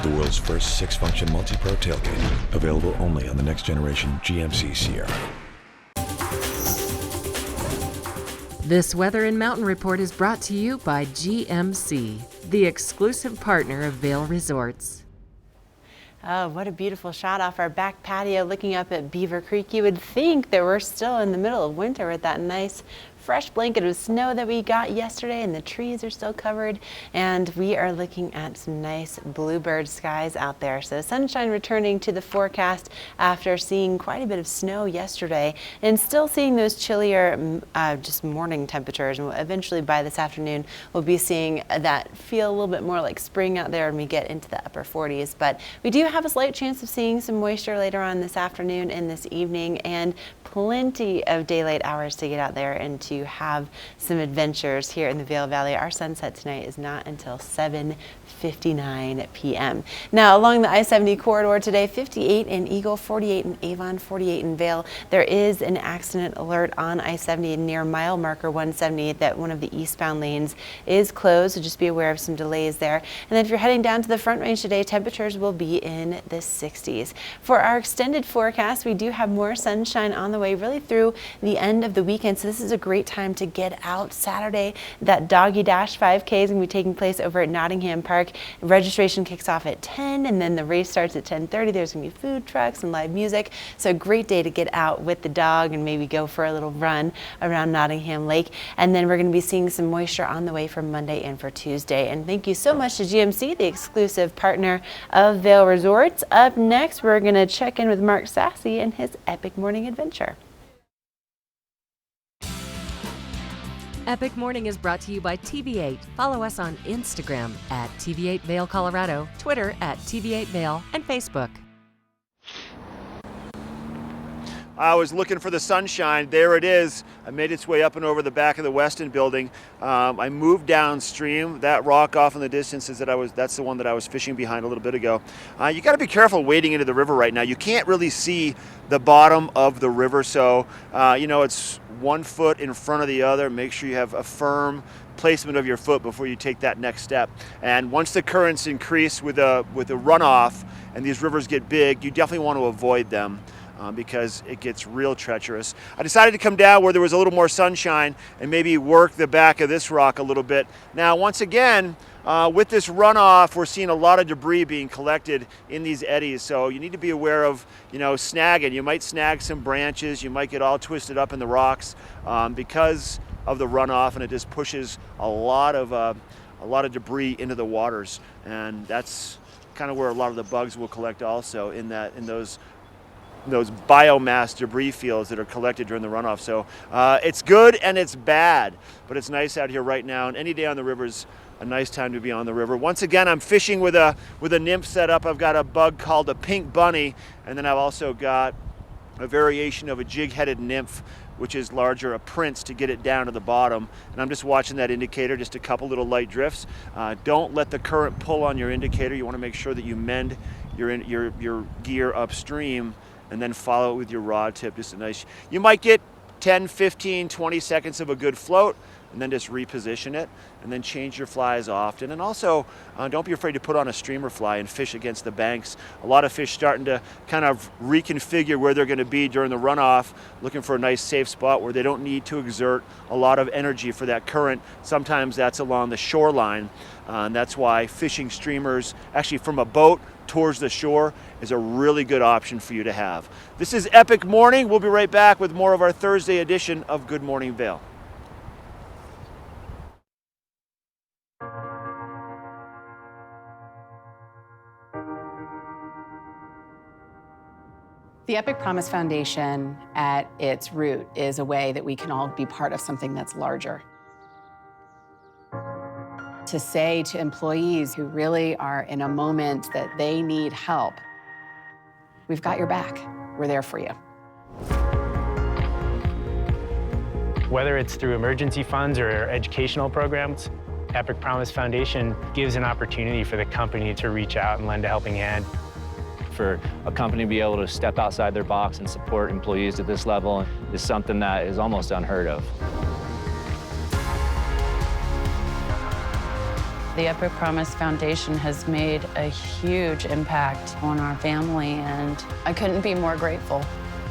The world's first 6-function multi-pro tailgate, available only on the next generation GMC Sierra. This Weather and Mountain Report is brought to you by GMC, the exclusive partner of Vail Resorts. Oh, what a beautiful shot off our back patio looking up at Beaver Creek. You would think that we're still in the middle of winter with that nice fresh blanket of snow that we got yesterday, and the trees are still covered, and we are looking at some nice bluebird skies out there. So sunshine returning to the forecast after seeing quite a bit of snow yesterday, and still seeing those chillier just morning temperatures. And eventually by this afternoon we'll be seeing that feel a little bit more like spring out there when we get into the upper 40s. But we do have a slight chance of seeing some moisture later on this afternoon and this evening, and plenty of daylight hours to get out there and to have some adventures here in the Vail Valley. Our sunset tonight is not until 7:59 p.m. Now, along the I-70 corridor today, 58 in Eagle, 48 in Avon, 48 in Vail. There is an accident alert on I-70 near mile marker 170 that one of the eastbound lanes is closed, so just be aware of some delays there. And then if you're heading down to the Front Range today, temperatures will be in the 60s. For our extended forecast, we do have more sunshine on the way really through the end of the weekend, so this is a great time to get out. Saturday, that Doggy Dash 5K is going to be taking place over at Nottingham Park. Registration kicks off at 10, and then the race starts at 10:30. There's going to be food trucks and live music, so a great day to get out with the dog and maybe go for a little run around Nottingham Lake. And then we're going to be seeing some moisture on the way for Monday and for Tuesday. And thank you so much to GMC, the exclusive partner of Vail Resorts. Up next, we're going to check in with Mark Sassy and his epic morning adventure. Epic Morning is brought to you by TV8. Follow us on Instagram at TV8 Vail Colorado, Twitter at TV8 Vail, and Facebook. I was looking for the sunshine. There it is. I made its way up and over the back of the Weston building. I moved downstream. That rock off in the distance is that's the one that I was fishing behind a little bit ago. You got to be careful wading into the river right now. You can't really see the bottom of the river, so it's 1 foot in front of the other. Make sure you have a firm placement of your foot before you take that next step. And once the currents increase with a runoff and these rivers get big, you definitely want to avoid them. Because it gets real treacherous. I decided to come down where there was a little more sunshine and maybe work the back of this rock a little bit. Now, once again, with this runoff, we're seeing a lot of debris being collected in these eddies, so you need to be aware of, snagging. You might snag some branches, you might get all twisted up in the rocks because of the runoff, and it just pushes a lot of debris into the waters, and that's kind of where a lot of the bugs will collect also in those biomass debris fields that are collected during the runoff. So it's good and it's bad, but it's nice out here right now, and any day on the river is a nice time to be on the river. Once again, I'm fishing with a nymph set up. I've got a bug called a pink bunny, and then I've also got a variation of a jig-headed nymph, which is larger, a prince, to get it down to the bottom. And I'm just watching that indicator, just a couple little light drifts. Don't let the current pull on your indicator. You want to make sure that you mend your gear upstream and then follow it with your rod tip. Just a nice, you might get 10, 15, 20 seconds of a good float, and then just reposition it, and then change your flies often. And also, don't be afraid to put on a streamer fly and fish against the banks. A lot of fish starting to kind of reconfigure where they're going to be during the runoff, looking for a nice safe spot where they don't need to exert a lot of energy for that current. Sometimes that's along the shoreline, and that's why fishing streamers, actually from a boat towards the shore, is a really good option for you to have. This is Epic Morning. We'll be right back with more of our Thursday edition of Good Morning Vail. The Epic Promise Foundation, at its root, is a way that we can all be part of something that's larger. To say to employees who really are in a moment that they need help, we've got your back. We're there for you. Whether it's through emergency funds or educational programs, Epic Promise Foundation gives an opportunity for the company to reach out and lend a helping hand. For a company to be able to step outside their box and support employees at this level is something that is almost unheard of. The Epic Promise Foundation has made a huge impact on our family, and I couldn't be more grateful.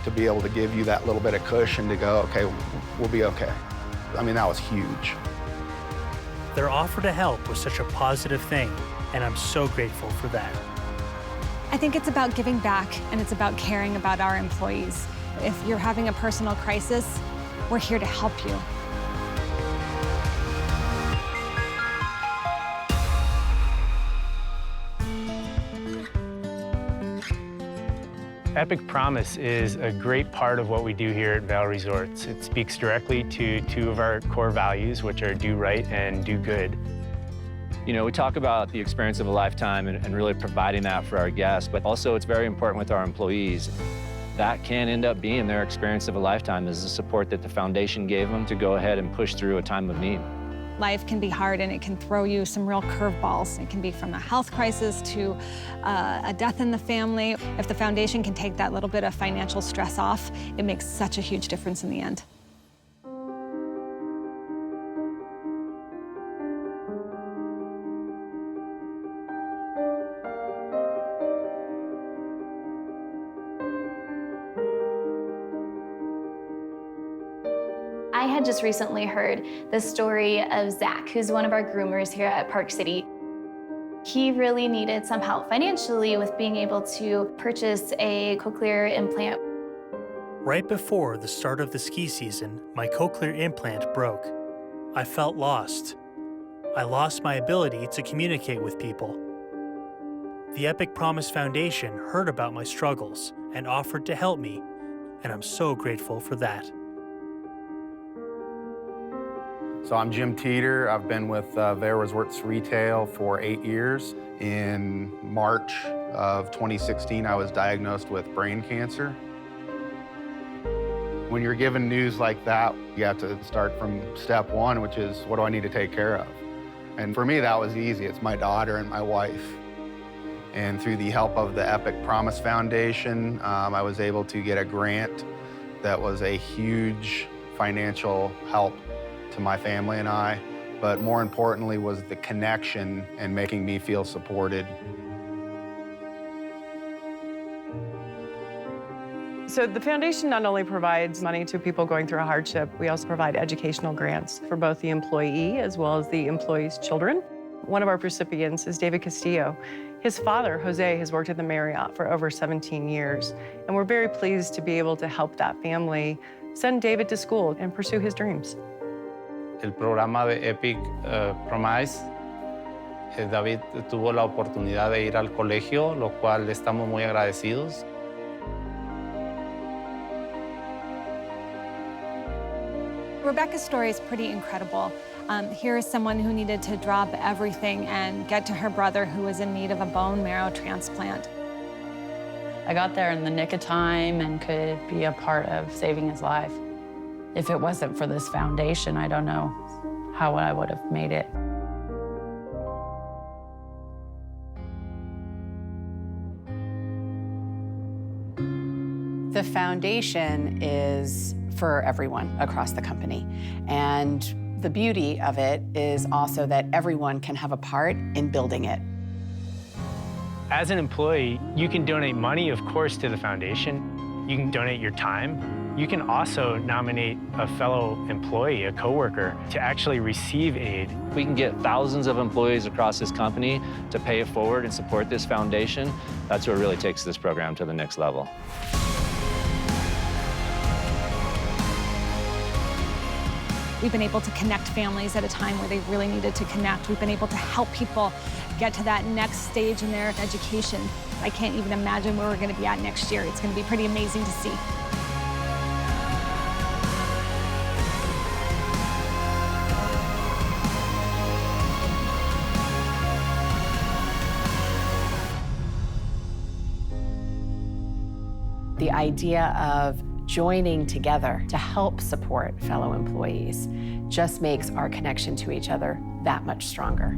To be able to give you that little bit of cushion to go, okay, we'll be okay. I mean, that was huge. Their offer to help was such a positive thing, and I'm so grateful for that. I think it's about giving back, and it's about caring about our employees. If you're having a personal crisis, we're here to help you. Epic Promise is a great part of what we do here at Vail Resorts. It speaks directly to two of our core values, which are do right and do good. You know, we talk about the experience of a lifetime and really providing that for our guests, but also it's very important with our employees. That can end up being their experience of a lifetime, is the support that the foundation gave them to go ahead and push through a time of need. Life can be hard, and it can throw you some real curveballs. It can be from a health crisis to a death in the family. If the foundation can take that little bit of financial stress off, it makes such a huge difference in the end. I had just recently heard the story of Zach, who's one of our groomers here at Park City. He really needed some help financially with being able to purchase a cochlear implant. Right before the start of the ski season, my cochlear implant broke. I felt lost. I lost my ability to communicate with people. The Epic Promise Foundation heard about my struggles and offered to help me, and I'm so grateful for that. So I'm Jim Teeter. I've been with Vail Resorts Retail for 8 years. In March of 2016, I was diagnosed with brain cancer. When you're given news like that, you have to start from step one, which is, what do I need to take care of? And for me, that was easy. It's my daughter and my wife. And through the help of the Epic Promise Foundation, I was able to get a grant that was a huge financial help to my family and I. But more importantly was the connection and making me feel supported. So the foundation not only provides money to people going through a hardship, we also provide educational grants for both the employee as well as the employee's children. One of our recipients is David Castillo. His father, Jose, has worked at the Marriott for over 17 years, and we're very pleased to be able to help that family send David to school and pursue his dreams. El programa de Epic Promise, David tuvo la oportunidad de ir al colegio, lo cual estamos muy agradecidos. Rebecca's story is pretty incredible. Here is someone who needed to drop everything and get to her brother who was in need of a bone marrow transplant. I got there in the nick of time and could be a part of saving his life. If it wasn't for this foundation, I don't know how I would have made it. The foundation is for everyone across the company. And the beauty of it is also that everyone can have a part in building it. As an employee, you can donate money, of course, to the foundation. You can donate your time. You can also nominate a fellow employee, a coworker, to actually receive aid. We can get thousands of employees across this company to pay it forward and support this foundation. That's what really takes this program to the next level. We've been able to connect families at a time where they really needed to connect. We've been able to help people get to that next stage in their education. I can't even imagine where we're going to be at next year. It's going to be pretty amazing to see. The idea of joining together to help support fellow employees just makes our connection to each other that much stronger.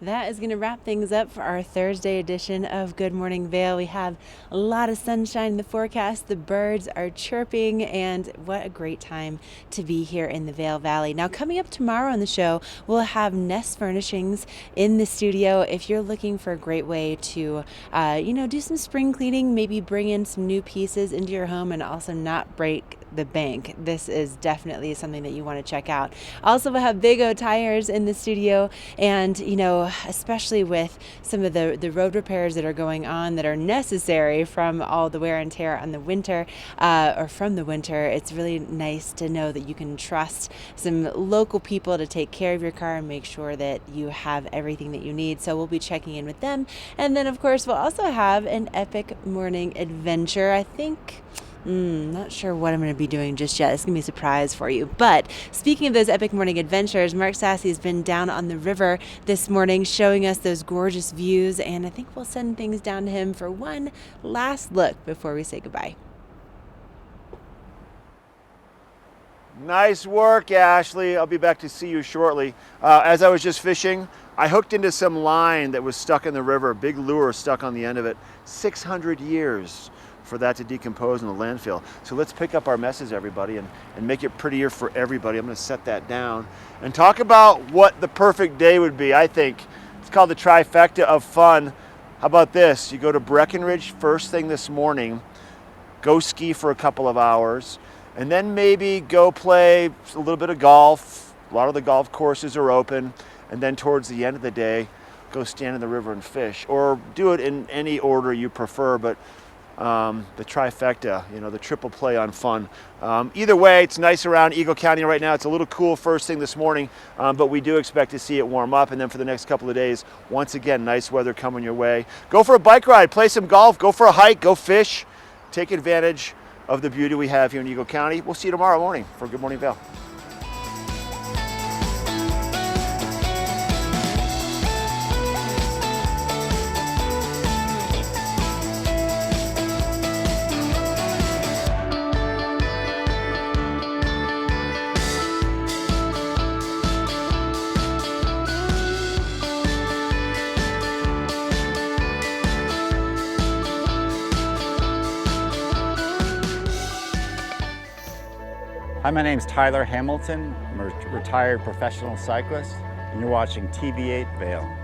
That is going to wrap things up for our Thursday edition of Good Morning Vail. We have a lot of sunshine in the forecast. The birds are chirping, and what a great time to be here in the Vail Valley. Now, coming up tomorrow on the show, we'll have Nest Furnishings in the studio. If you're looking for a great way to, do some spring cleaning, maybe bring in some new pieces into your home and also not break the bank, this is definitely something that you want to check out. Also, we'll have Big O Tires in the studio, and especially with some of the road repairs that are going on that are necessary from all the wear and tear on the winter, or from the winter, it's really nice to know that you can trust some local people to take care of your car and make sure that you have everything that you need. So we'll be checking in with them. And then, of course, we'll also have an epic morning adventure. I think not sure what I'm going to be doing just yet. It's going to be a surprise for you. But speaking of those epic morning adventures, Mark Sassy has been down on the river this morning showing us those gorgeous views, and I think we'll send things down to him for one last look before we say goodbye. Nice work, Ashley. I'll be back to see you shortly. As I was just fishing, I hooked into some line that was stuck in the river, big lure stuck on the end of it. 600 years for that to decompose in the landfill. So let's pick up our messes, everybody, and make it prettier for everybody. I'm going to set that down and talk about what the perfect day would be. I think it's called the trifecta of fun. How about this? You go to Breckenridge first thing this morning, go ski for a couple of hours, and then maybe go play a little bit of golf. A lot of the golf courses are open. And then towards the end of the day, go stand in the river and fish, or do it in any order you prefer, but the trifecta, the triple play on fun. Either way, it's nice around Eagle County right now. It's a little cool first thing this morning, but we do expect to see it warm up. And then for the next couple of days, once again, nice weather coming your way. Go for a bike ride, play some golf, go for a hike, go fish. Take advantage of the beauty we have here in Eagle County. We'll see you tomorrow morning for Good Morning Vail. Hi, my name's Tyler Hamilton. I'm a retired professional cyclist, and you're watching TV8 Vail.